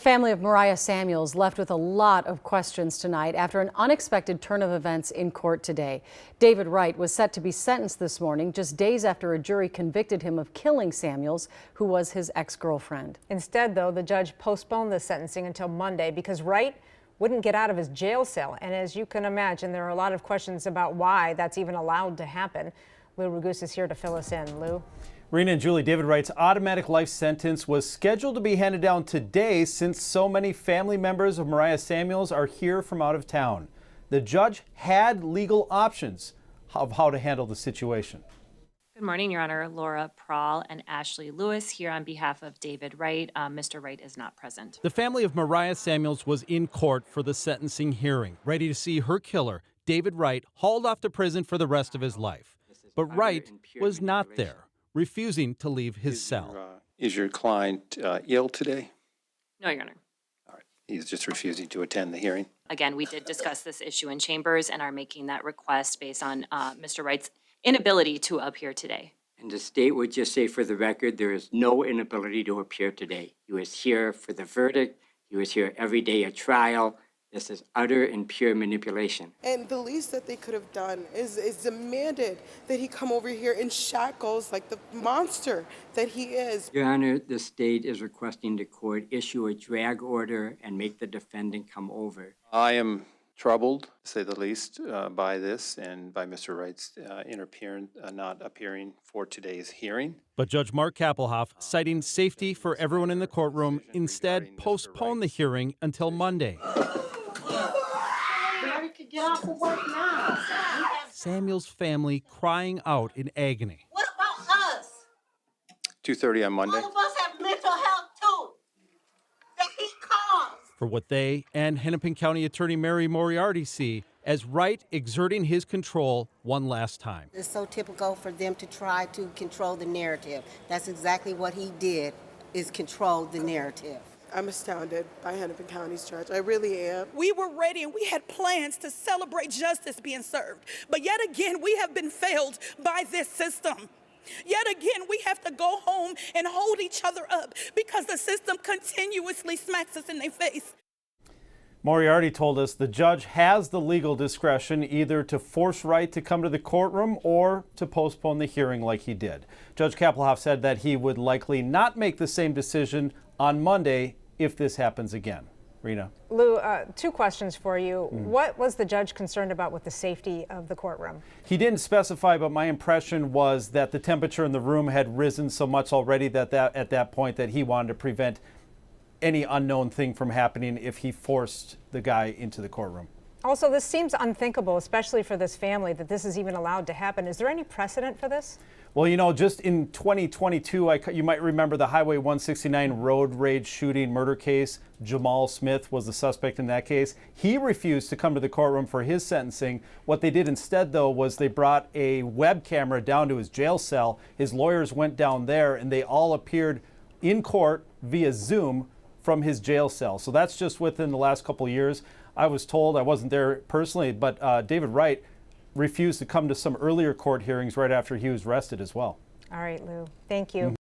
Family of Mariah Samuels left with a lot of questions tonight after an unexpected turn of events in court today. David Wright was set to be sentenced this morning, just days after a jury convicted him of killing Samuels, who was his ex-girlfriend. Instead, though, the judge postponed the sentencing until Monday because Wright wouldn't get out of his jail cell. And as you can imagine, there are a lot of questions about why that's even allowed to happen. Lou Ragus is here to fill us in. Lou? Rena and Julie, David Wright's automatic life sentence was scheduled to be handed down today since so many family members of Mariah Samuels are here from out of town. The judge had legal options of how to handle the situation. Good morning, Your Honor. Laura Prahl and Ashley Lewis here on behalf of David Wright. Mr. Wright is not present. The family of Mariah Samuels was in court for the sentencing hearing, ready to see her killer, David Wright, hauled off to prison for the rest of his life. But Wright was not there, refusing to leave his cell. Is your client ill today? No, Your Honor. All right. He's just refusing to attend the hearing. Again, we did discuss this issue in chambers and are making that request based on Mr. Wright's inability to appear today. And the state would just say, for the record, there is no inability to appear today. He was here for the verdict. He was here every day at trial. This is utter and pure manipulation. And the least that they could have done is demanded that he come over here in shackles like the monster that he is. Your Honor, the state is requesting the court issue a drag order and make the defendant come over. I am troubled, to say the least, by this and by Mr. Wright's not appearing for today's hearing. But Judge Mark Kappelhoff, citing safety for everyone in the courtroom, instead postponed the hearing until Monday. Get off of work now. Samuel's family crying out in agony. What about us? 2:30 on Monday. All of us have mental health too that he caused. For what they and Hennepin County Attorney Mary Moriarty see as Wright exerting his control one last time. It's so typical for them to try to control the narrative. That's exactly what he did, is control the narrative. I'm astounded by Hennepin County's judge. I really am. We were ready and we had plans to celebrate justice being served. But yet again, we have been failed by this system. Yet again, we have to go home and hold each other up because the system continuously smacks us in the face. Moriarty told us the judge has the legal discretion either to force Wright to come to the courtroom or to postpone the hearing like he did. Judge Kappelhoff said that he would likely not make the same decision on Monday if this happens again. Rena. Lou, two questions for you. What was the judge concerned about with the safety of the courtroom? He didn't specify, but my impression was that the temperature in the room had risen so much already that at that point that he wanted to prevent any unknown thing from happening if he forced the guy into the courtroom. Also, this seems unthinkable, especially for this family, that this is even allowed to happen. Is there any precedent for this? Well, you know, just in 2022, you might remember the Highway 169 road rage shooting murder case. Jamal Smith was the suspect in that case. He refused to come to the courtroom for his sentencing. What they did instead, though, was they brought a web camera down to his jail cell. His lawyers went down there, and they all appeared in court via Zoom from his jail cell. So that's just within the last couple of years. I was told, I wasn't there personally, but David Wright refused to come to some earlier court hearings right after he was arrested as well. All right, Lou. Thank you.